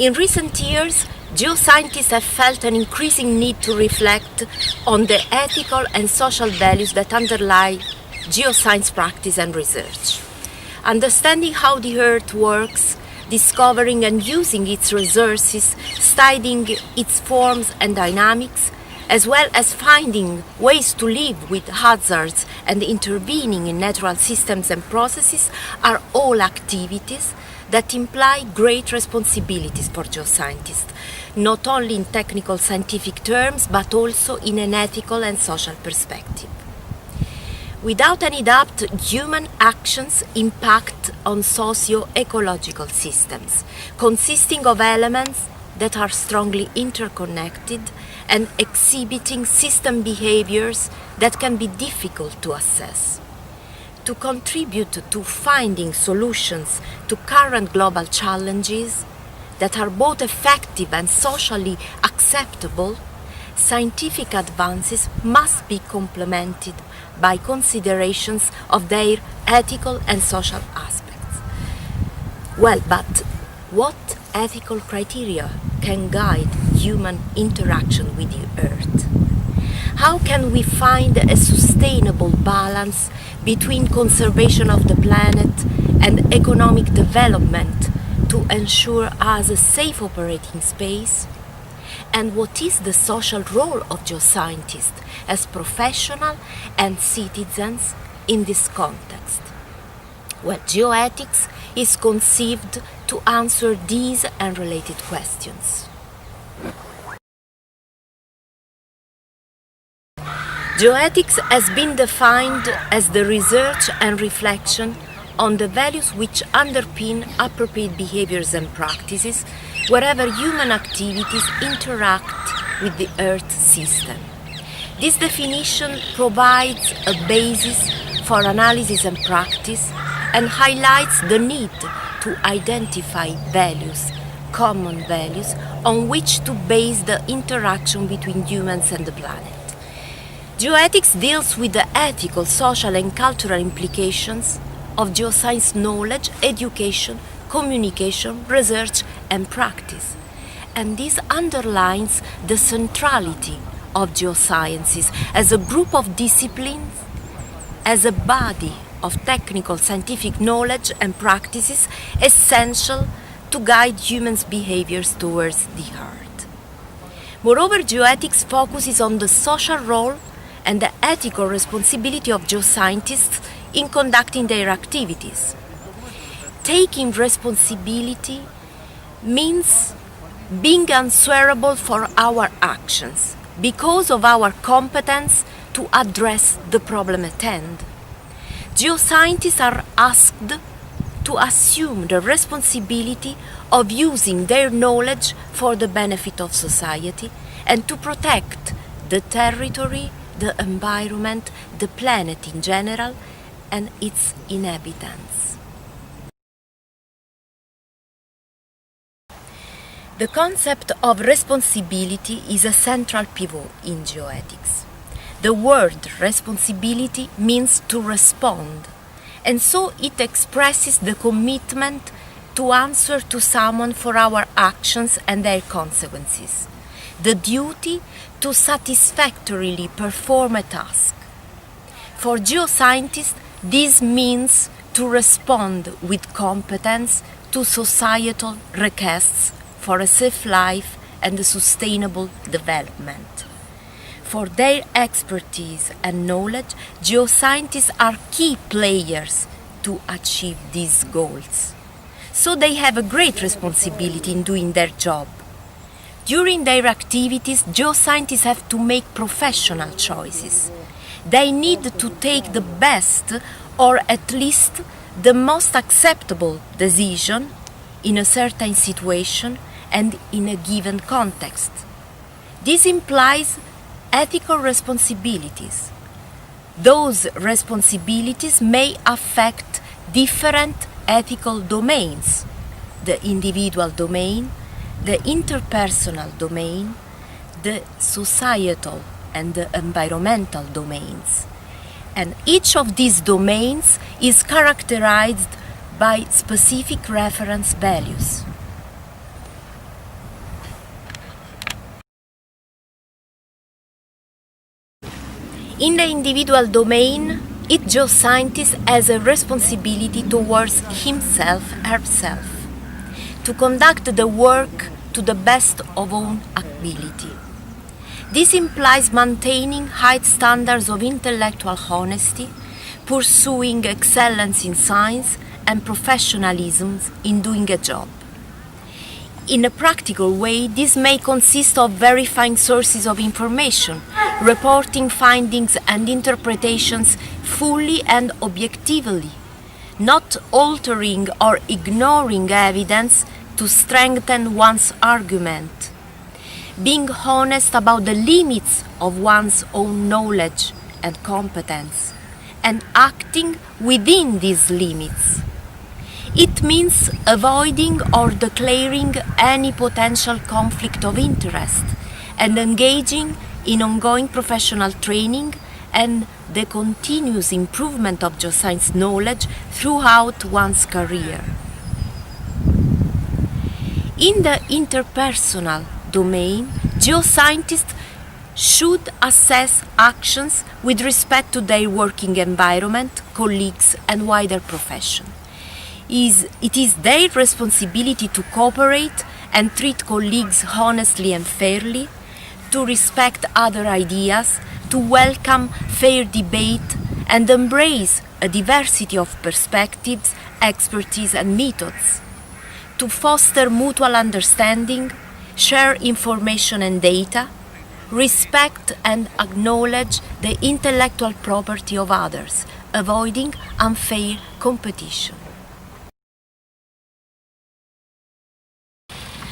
In recent years, geoscientists have felt an increasing need to reflect on the ethical and social values that underlie geoscience practice and research. Understanding how the Earth works, discovering and using its resources, studying its forms and dynamics, as well as finding ways to live with hazards and intervening in natural systems and processes are all activities that imply great responsibilities for geoscientists, not only in technical scientific terms, but also in an ethical and social perspective. Without any doubt, human actions impact on socio-ecological systems, consisting of elements that are strongly interconnected and exhibiting system behaviors that can be difficult to assess. To contribute to finding solutions to current global challenges that are both effective and socially acceptable, scientific advances must be complemented by considerations of their ethical and social aspects. Well, but what ethical criteria can guide human interaction with the Earth? How can we find a sustainable balance between conservation of the planet and economic development to ensure us a safe operating space? And what is the social role of geoscientists as professionals and citizens in this context? Well, geoethics is conceived to answer these and related questions. Geoethics has been defined as the research and reflection on the values which underpin appropriate behaviors and practices wherever human activities interact with the Earth system. This definition provides a basis for analysis and practice and highlights the need to identify values, common values, on which to base the interaction between humans and the planet. Geoethics deals with the ethical, social and cultural implications of geoscience knowledge, education, communication, research and practice. And this underlines the centrality of geosciences as a group of disciplines, as a body of technical scientific knowledge and practices essential to guide humans' behaviors towards the Earth. Moreover, geoethics focuses on the social role and the ethical responsibility of geoscientists in conducting their activities. Taking responsibility means being answerable for our actions because of our competence to address the problem at hand. Geoscientists are asked to assume the responsibility of using their knowledge for the benefit of society and to protect the territory, the environment, the planet in general, and its inhabitants. The concept of responsibility is a central pivot in geoethics. The word responsibility means to respond, and so it expresses the commitment to answer to someone for our actions and their consequences, the duty to satisfactorily perform a task. For geoscientists, this means to respond with competence to societal requests for a safe life and a sustainable development. For their expertise and knowledge, geoscientists are key players to achieve these goals. So they have a great responsibility in doing their job. During their activities, geoscientists have to make professional choices. They need to take the best, or at least the most acceptable decision in a certain situation and in a given context. This implies ethical responsibilities. Those responsibilities may affect different ethical domains: the individual domain, the interpersonal domain, the societal and the environmental domains. And each of these domains is characterized by specific reference values. In the individual domain, each geoscientist has a responsibility towards himself, herself, to conduct the work to the best of own ability. This implies maintaining high standards of intellectual honesty, pursuing excellence in science, and professionalism in doing a job. In a practical way, this may consist of verifying sources of information, reporting findings and interpretations fully and objectively, not altering or ignoring evidence to strengthen one's argument, being honest about the limits of one's own knowledge and competence, and acting within these limits. It means avoiding or declaring any potential conflict of interest and engaging in ongoing professional training and the continuous improvement of geoscience knowledge throughout one's career. In the interpersonal domain, geoscientists should assess actions with respect to their working environment, colleagues, and wider profession. It is their responsibility to cooperate and treat colleagues honestly and fairly, to respect other ideas, to welcome fair debate, and embrace a diversity of perspectives, expertise, and methods, to foster mutual understanding, share information and data, respect and acknowledge the intellectual property of others, avoiding unfair competition.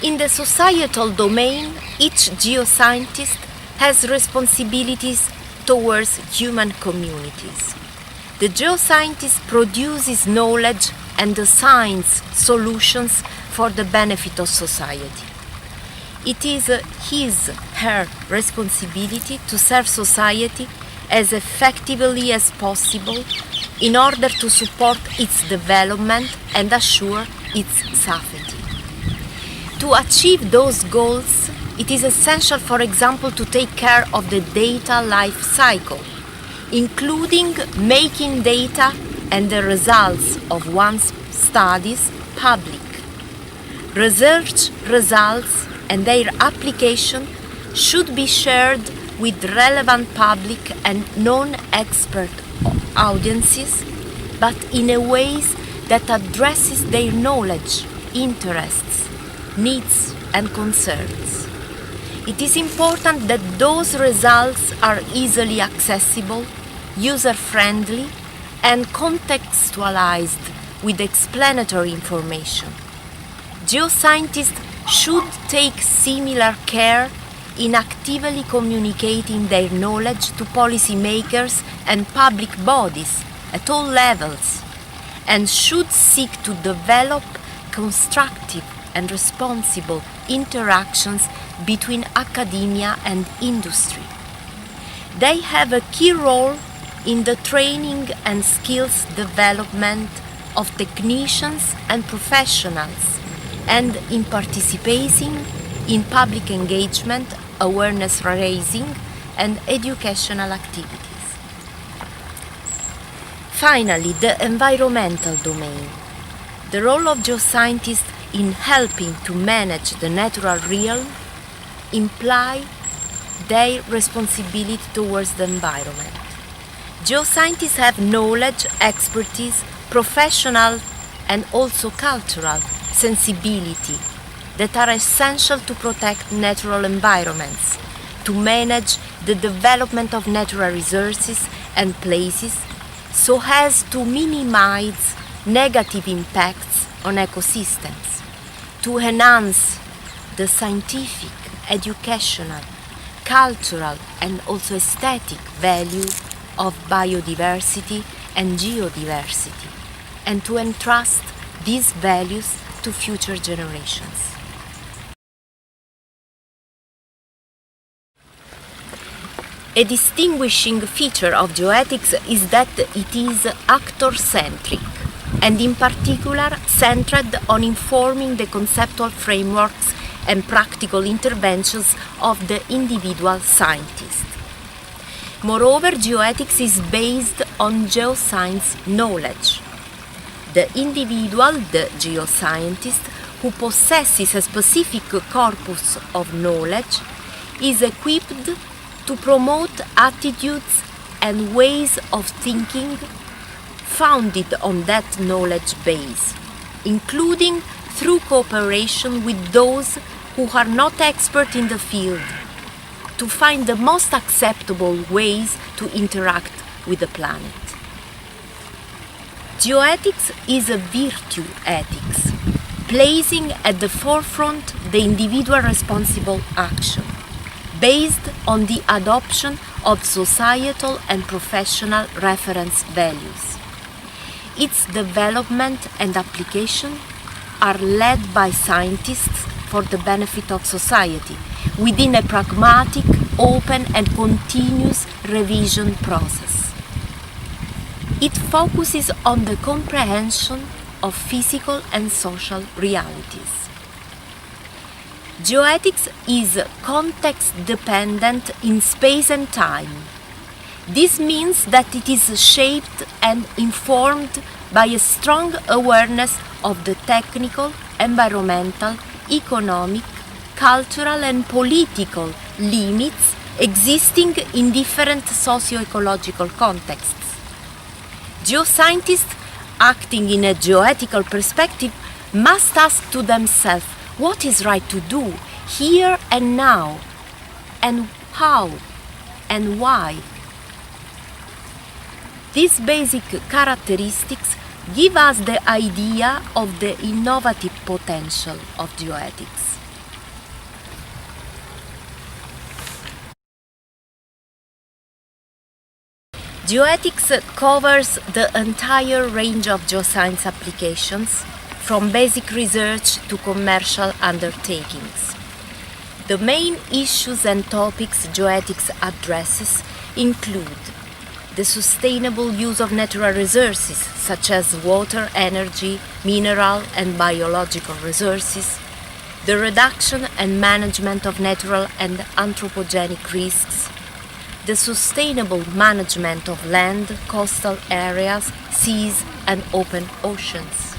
In the societal domain, each geoscientist has responsibilities towards human communities. The geoscientist produces knowledge and designs solutions for the benefit of society. It is her responsibility to serve society as effectively as possible in order to support its development and assure its safety. To achieve those goals, it is essential, for example, to take care of the data life cycle, including making data and the results of one's studies public. Research results and their application should be shared with relevant public and non-expert audiences, but in a way that addresses their knowledge, interests, needs and concerns. It is important that those results are easily accessible, user-friendly, and contextualized with explanatory information. Geoscientists should take similar care in actively communicating their knowledge to policymakers and public bodies at all levels, and should seek to develop constructive and responsible interactions between academia and industry. They have a key role in the training and skills development of technicians and professionals, and in participating in public engagement, awareness raising, and educational activities. Finally, the environmental domain. The role of geoscientists in helping to manage the natural realm imply their responsibility towards the environment. Geoscientists have knowledge, expertise, professional and also cultural sensibility that are essential to protect natural environments, to manage the development of natural resources and places so as to minimize negative impacts on ecosystems, to enhance the scientific, educational, cultural and also aesthetic value of biodiversity and geodiversity, and to entrust these values to future generations. A distinguishing feature of geoethics is that it is actor-centric, and in particular centered on informing the conceptual frameworks and practical interventions of the individual scientist. Moreover, geoethics is based on geoscience knowledge. The individual, the geoscientist, who possesses a specific corpus of knowledge, is equipped to promote attitudes and ways of thinking founded on that knowledge base, including through cooperation with those who are not experts in the field, to find the most acceptable ways to interact with the planet. Geoethics is a virtue ethics, placing at the forefront the individual responsible action, based on the adoption of societal and professional reference values. Its development and application are led by scientists for the benefit of society, within a pragmatic, open and continuous revision process. It focuses on the comprehension of physical and social realities. Geoethics is context-dependent in space and time. This means that it is shaped and informed by a strong awareness of the technical, environmental, economic, cultural and political limits existing in different socio-ecological contexts. Geoscientists acting in a geoethical perspective must ask to themselves what is right to do here and now, and how and why. These basic characteristics give us the idea of the innovative potential of geoethics. Geoethics covers the entire range of geoscience applications, from basic research to commercial undertakings. The main issues and topics geoethics addresses include the sustainable use of natural resources such as water, energy, mineral and biological resources, the reduction and management of natural and anthropogenic risks, the sustainable management of land, coastal areas, seas and open oceans,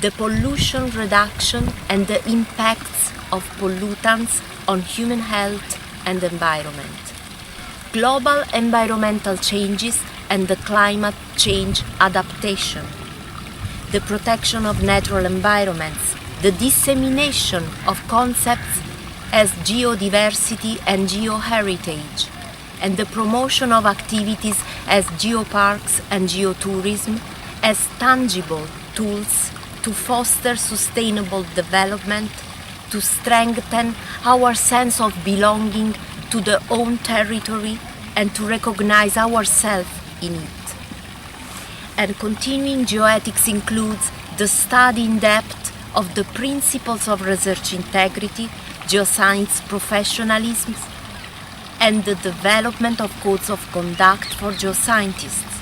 the pollution reduction and the impacts of pollutants on human health and environment, global environmental changes and the climate change adaptation, the protection of natural environments, the dissemination of concepts as geodiversity and geoheritage, and the promotion of activities as geoparks and geotourism as tangible tools to foster sustainable development, to strengthen our sense of belonging to the own territory and to recognize ourselves in it. And continuing geoethics includes the study in depth of the principles of research integrity, geoscience professionalism, and the development of codes of conduct for geoscientists,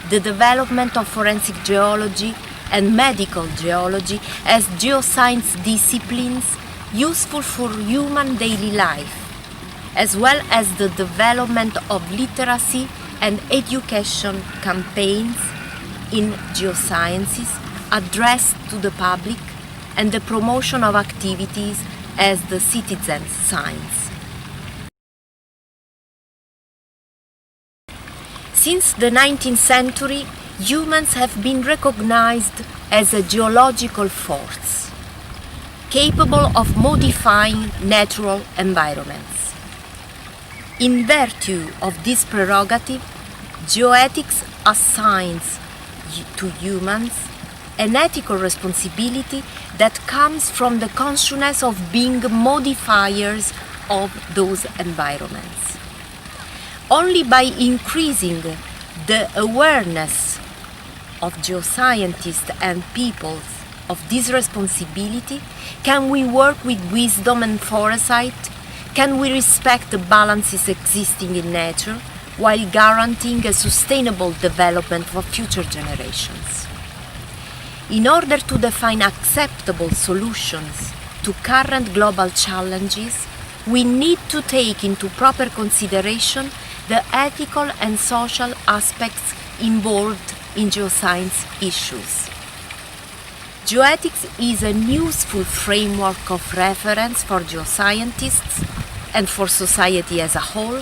the development of forensic geology and medical geology as geoscience disciplines useful for human daily life, as well as the development of literacy and education campaigns in geosciences addressed to the public and the promotion of activities as the citizen science. Since the 19th century, humans have been recognized as a geological force, capable of modifying natural environments. In virtue of this prerogative, geoethics assigns to humans an ethical responsibility that comes from the consciousness of being modifiers of those environments. Only by increasing the awareness of geoscientists and peoples of this responsibility can we work with wisdom and foresight, can we respect the balances existing in nature while guaranteeing a sustainable development for future generations. In order to define acceptable solutions to current global challenges, we need to take into proper consideration the ethical and social aspects involved in geoscience issues. Geoethics is a useful framework of reference for geoscientists and for society as a whole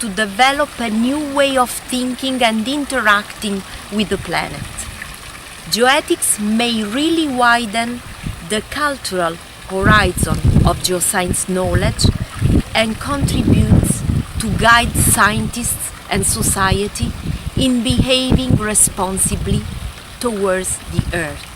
to develop a new way of thinking and interacting with the planet. Geoethics may really widen the cultural horizon of geoscience knowledge and contributes to guide scientists and society in behaving responsibly towards the Earth.